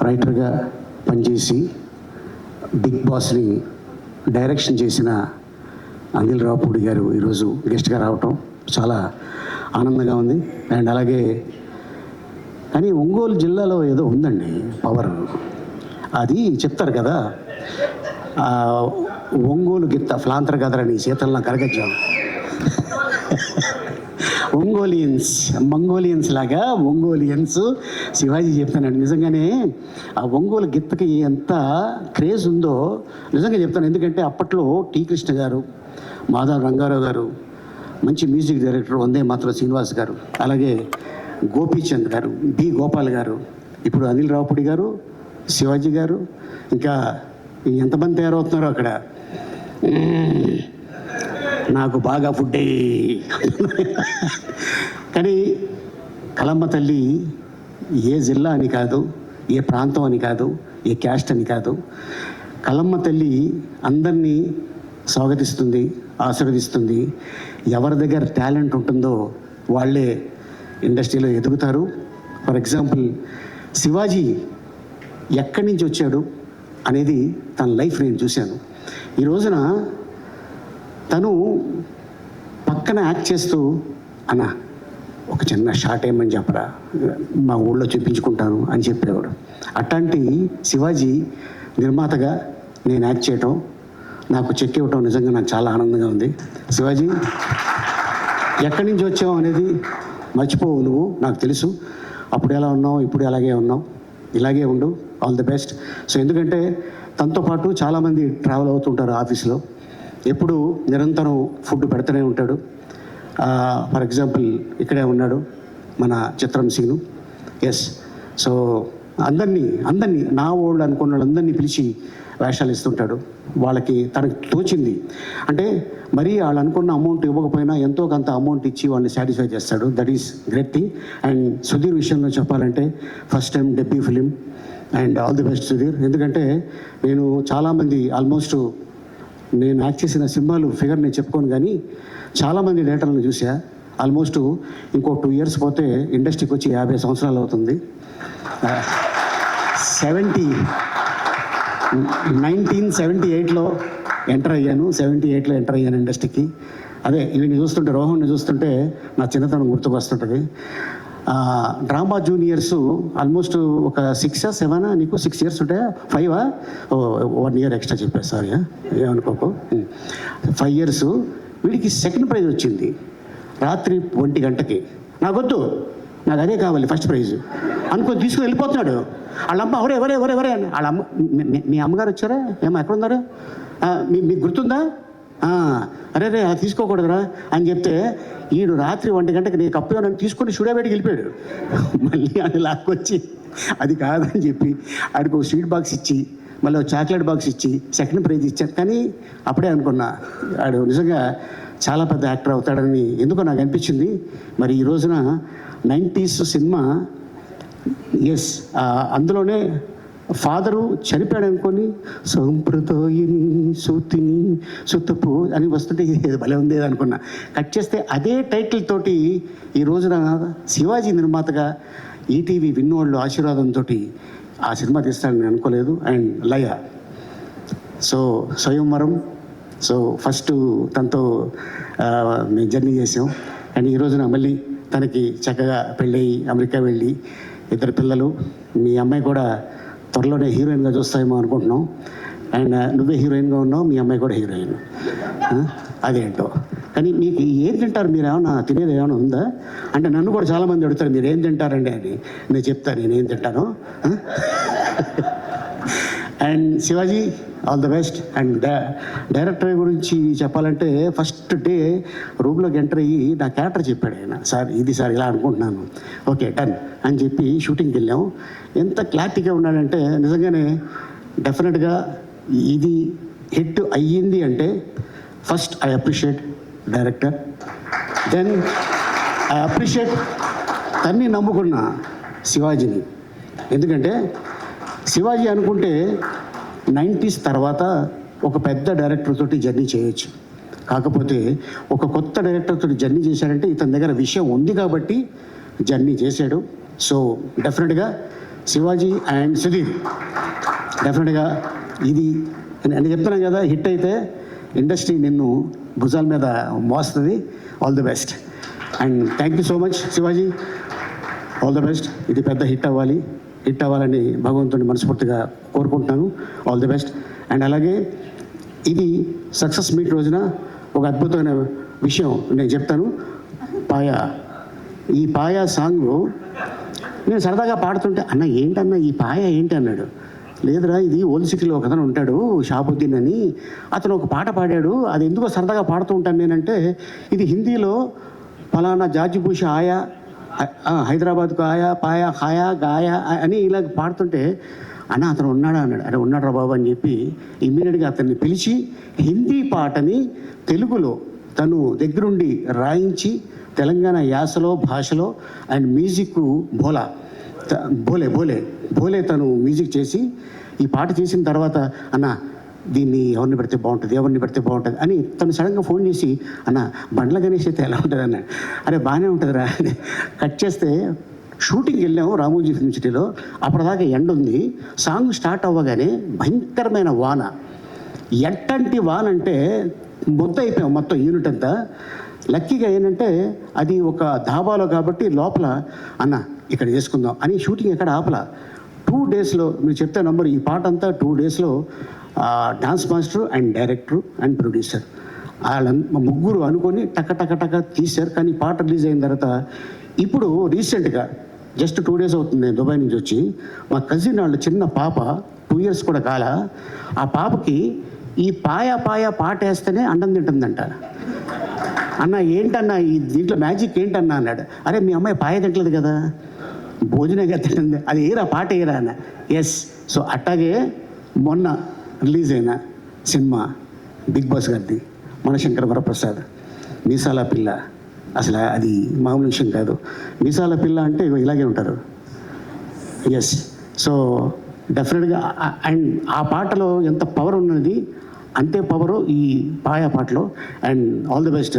రైటర్గా పనిచేసి big బాస్ని direction చేసిన అనిల్ రావుపూడి గారు ఈరోజు గెస్ట్గా రావటం చాలా ఆనందంగా ఉంది. అండ్ అలాగే కానీ ఒంగోలు జిల్లాలో ఏదో ఉందండి పవర్, అది చెప్తారు కదా, ఒంగోలు గిత్త ఫ్లాంతర్ కదరని శీతల్లో కరగజ్జాం. మంగోలియన్స్ లాగా ఒంగోలియన్స్ శివాజీ చెప్తానండి. నిజంగానే ఆ ఒంగోలు గిత్తకి ఎంత క్రేజ్ ఉందో నిజంగా చెప్తాను. ఎందుకంటే అప్పట్లో టి కృష్ణ గారు, మాధవ రంగారావు గారు, మంచి మ్యూజిక్ డైరెక్టర్ వందే మాత్రం శ్రీనివాస్ గారు, అలాగే గోపీచంద్ గారు, బి గోపాల్ గారు, ఇప్పుడు అనిల్ రావుపూడి గారు, శివాజీ గారు, ఇంకా ఎంతమంది తయారవుతున్నారో అక్కడ. నాకు బాగా ఫుడ్ కానీ కలమ్మ తల్లి ఏ జిల్లా అని కాదు, ఏ ప్రాంతం అని కాదు, ఏ క్యాస్ట్ అని కాదు. కలమ్మ తల్లి అందరినీ స్వాగతిస్తుంది, ఆశీర్వదిస్తుంది. ఎవరి దగ్గర టాలెంట్ ఉంటుందో వాళ్ళే ఇండస్ట్రీలో ఎదుగుతారు. ఫర్ ఎగ్జాంపుల్ శివాజీ ఎక్కడి నుంచి వచ్చాడు అనేది తన లైఫ్ నేను చూశాను. ఈ రోజున తను పక్కన యాక్ట్ చేస్తూ అన్న ఒక చిన్న షార్ట్ ఏమని చెప్పరా, మా ఊళ్ళో చూపించుకుంటాను అని చెప్పేవాడు. అట్లాంటి శివాజీ నిర్మాతగా నేను యాక్ట్ చేయటం, నాకు చెక్ ఇవ్వటం నిజంగా నాకు చాలా ఆనందంగా ఉంది. శివాజీ ఎక్కడి నుంచి వచ్చావు అనేది మర్చిపోవు నువ్వు, నాకు తెలుసు. అప్పుడు ఎలా ఉన్నావు, ఇప్పుడు అలాగే ఉన్నావు, ఇలాగే ఉండు, ఆల్ ది బెస్ట్. సో ఎందుకంటే తనతో పాటు చాలామంది ట్రావెల్ అవుతుంటారు ఆఫీస్లో, ఎప్పుడు నిరంతరం ఫుడ్ పెడుతూనే ఉంటాడు. ఫర్ ఎగ్జాంపుల్ ఇక్కడే ఉన్నాడు మన చిత్రం సీను. ఎస్, సో అందరినీ నా వాళ్ళు అనుకున్న వాళ్ళందరినీ పిలిచి వేషాలు ఇస్తుంటాడు. వాళ్ళకి తనకు తోచింది అంటే మరీ వాళ్ళు అనుకున్న అమౌంట్ ఇవ్వకపోయినా ఎంతో కొంత అమౌంట్ ఇచ్చి వాళ్ళని సాటిస్ఫై చేస్తాడు. That is great thing. And Sudheer విషయంలో చెప్పాలంటే first time debut film, and all the best Sudheer. ఎందుకంటే నేను చాలామంది ఆల్మోస్ట్ నేను యాక్ట్ చేసిన సినిమాలు ఫిగర్ నేను చెప్పుకోను, కానీ చాలామంది డైరెక్టర్లను చూసా. ఆల్మోస్ట్ ఇంకో 2 years పోతే ఇండస్ట్రీకి వచ్చి 50 సంవత్సరాలు అవుతుంది. 1978లో ఎంటర్ అయ్యాను. 78లో ఎంటర్ అయ్యాను ఇండస్ట్రీకి. అదే వీడిని చూస్తుంటే, రోహన్ని చూస్తుంటే నా చిన్నతనం గుర్తుకు వస్తుంటుంది. డ్రామా జూనియర్స్ ఆల్మోస్ట్ ఒక 6 or 7 నీకు 6 years ఉంటాయా, 5 1 year ఎక్స్ట్రా చెప్పారు, సారీ ఏమనుకోకు. 5 years వీడికి సెకండ్ ప్రైజ్ వచ్చింది రాత్రి 1 గంటకి. నాకొద్దు, నాకు అదే కావాలి ఫస్ట్ ప్రైజ్ అనుకొని తీసుకుని వెళ్ళిపోతున్నాడు. వాళ్ళమ్మ ఎవరే అని. వాళ్ళ అమ్మ, మీ అమ్మగారు వచ్చారా, ఏమో ఎక్కడ ఉన్నారు, మీకు గుర్తుందా, అరే అది తీసుకోకూడదురా అని చెప్తే ఈడు రాత్రి 1 గంటకి నేను కప్పు నన్ను తీసుకొని షుడాబేటికి వెళ్ళిపోయాడు. మళ్ళీ అని లాక్కొచ్చి అది కాదని చెప్పి ఆడికి ఒక స్వీట్ బాక్స్ ఇచ్చి మళ్ళీ ఒక చాక్లెట్ బాక్స్ ఇచ్చి సెకండ్ ప్రైజ్ ఇచ్చాను. కానీ అప్పుడే అనుకున్నా ఆడు నిజంగా చాలా పెద్ద యాక్టర్ అవుతాడని ఎందుకో నాకు అనిపించింది. మరి ఈ రోజున 90s సినిమా, ఎస్, అందులోనే ఫాదరు చనిపోయాడు అనుకొని సంప్రదాయని సూతిని సుత్తపు అని వస్తుంటే ఇది భలే ఉంది అనుకున్నా. కట్ చేస్తే అదే టైటిల్ తోటి ఈ రోజున శివాజీ నిర్మాతగా ఈటీవీ విన్నోళ్ళు ఆశీర్వాదంతో ఆ సినిమా తీస్తాడని నేను అనుకోలేదు. అండ్ లయ, సో స్వయంవరం, సో ఫస్ట్ తనతో మేము జర్నీ చేసాం. అండ్ ఈ రోజున మళ్ళీ తనకి చక్కగా పెళ్ళయి అమెరికా వెళ్ళి 2 పిల్లలు. మీ అమ్మాయి కూడా త్వరలోనే హీరోయిన్గా చూస్తాయేమో అనుకుంటున్నాం. అండ్ నువ్వే హీరోయిన్గా ఉన్నావు, మీ అమ్మాయి కూడా హీరోయిన్. అదేంటో కానీ మీకు ఏం తింటారు, మీరు ఏమన్నా తినేది ఏమైనా ఉందా అంటే నన్ను కూడా చాలామంది అడుగుతారు మీరు ఏం తింటారండి అని. నేను చెప్తాను నేనేం తింటాను. And Shivaji all the best. And director గురించి చెప్పాలంటే ఫస్ట్ డే రూమ్లోకి ఎంటర్ అయ్యి నా క్యారెక్టర్ చెప్పాడు ఆయన. సార్ ఇది సార్ ఇలా అనుకుంటున్నాను, ఓకే డన్ అని చెప్పి షూటింగ్కి వెళ్ళాం. ఎంత క్లారిటీగా ఉన్నాడంటే నిజంగానే డెఫినెట్గా ఇది హిట్ అయ్యింది అంటే first I appreciate director, then I appreciate తన్ని నమ్ముకున్న శివాజీని. ఎందుకంటే శివాజీ అనుకుంటే 90s తర్వాత ఒక పెద్ద డైరెక్టర్ తోటి జర్నీ చేయొచ్చు, కాకపోతే ఒక కొత్త డైరెక్టర్ తోటి జర్నీ చేశాడంటే ఇతని దగ్గర విషయం ఉంది కాబట్టి జర్నీ చేశాడు. సో డెఫినెట్గా శివాజీ అండ్ సుధీర్. డెఫినెట్గా ఇది నేను చెప్తున్నాను కదా, హిట్ అయితే ఇండస్ట్రీ నిన్ను భుజాల మీద మోస్తుంది. All the best and thank you so much Shivaji. All the best. ఇది పెద్ద హిట్ అవ్వాలని భగవంతుని మనస్ఫూర్తిగా కోరుకుంటున్నాను. All the best. అండ్ అలాగే ఇది సక్సెస్ మీట్ రోజున ఒక అద్భుతమైన విషయం నేను చెప్తాను. ఈ పాయ సాంగ్ నేను సరదాగా పాడుతుంటే, అన్న ఏంటన్నా ఈ పాయ ఏంటి అన్నాడు. లేదురా, ఇది ఓల్డ్ సిటీలో ఒక అతను ఉంటాడు షాబుద్దీన్ అని, అతను ఒక పాట పాడాడు, అది ఎందుకో సరదాగా పాడుతూ ఉంటాను నేనంటే, ఇది హిందీలో ఫలానా జాజిబూష ఆయా, హైదరాబాద్కు ఆయా, పాయా ఖాయా గాయా అని ఇలా పాడుతుంటే, అన్న అతను ఉన్నాడా అన్నాడు. అరే ఉన్నాడు రా బాబు అని చెప్పి ఇమ్మీడియట్గా అతన్ని పిలిచి హిందీ పాటని తెలుగులో తను దగ్గరుండి రాయించి తెలంగాణ యాసలో భాషలో అండ్ మ్యూజిక్ భోలే తను మ్యూజిక్ చేసి ఈ పాట చేసిన తర్వాత, అన్న దీన్ని ఎవరిని పెడితే బాగుంటుంది అని తను సడన్గా ఫోన్ చేసి, అన్న బండ్ల గణేష్ అయితే ఎలా ఉంటుంది అన్నాడు. అరే బాగానే ఉంటుందిరా అని కట్ చేస్తే షూటింగ్కి వెళ్ళాము రామోజీ ఫిల్మ్ సిటీలో. అప్పటిదాకా ఎండ ఉంది. సాంగ్ స్టార్ట్ అవ్వగానే భయంకరమైన వాన. ఎట్టంటి వాన అంటే మొత్తం అయిపోయాం మొత్తం యూనిట్ అంతా. లక్కీగా ఏంటంటే అది ఒక ధాబాలో కాబట్టి లోపల, అన్న ఇక్కడ చేసుకుందాం అని షూటింగ్ ఎక్కడ ఆపల. 2 డేస్లో మీరు చెప్తే నంబర్, ఈ పాట అంతా 2 డేస్లో dance master and director and producer వాళ్ళ ముగ్గురు అనుకొని టక తీశారు. కానీ పాట రిలీజ్ అయిన తర్వాత ఇప్పుడు రీసెంట్గా జస్ట్ 2 డేస్ అవుతుంది దుబాయ్ నుంచి వచ్చి, మా కజిన్ వాళ్ళ చిన్న పాప 2 years కూడా కాల, ఆ పాపకి ఈ పాయ పాట వేస్తేనే అన్నం తింటుందంట. అన్న ఏంటన్నా ఈ దీంట్లో మ్యాజిక్ ఏంటన్నా అన్నాడు. అరే మీ అమ్మాయి పాయ తింటలేదు కదా, భోజనంగా తింటుంది, అది ఏరా పాట ఏరా అన్న. ఎస్. సో అట్టాగే మొన్న రిలీజ్ అయిన సినిమా బిగ్ బాస్ గారిది, మనశంకర వరప్రసాద్, మీసాల పిల్ల. అసలు అది మామూలు విషయం కాదు. మీసాల పిల్ల అంటే ఇలాగే ఉంటారు. ఎస్. సో డెఫినెట్గా అండ్ ఆ పాటలో ఎంత పవర్ ఉన్నది అంతే పవరు ఈ పాయ పాటలో. And all the best.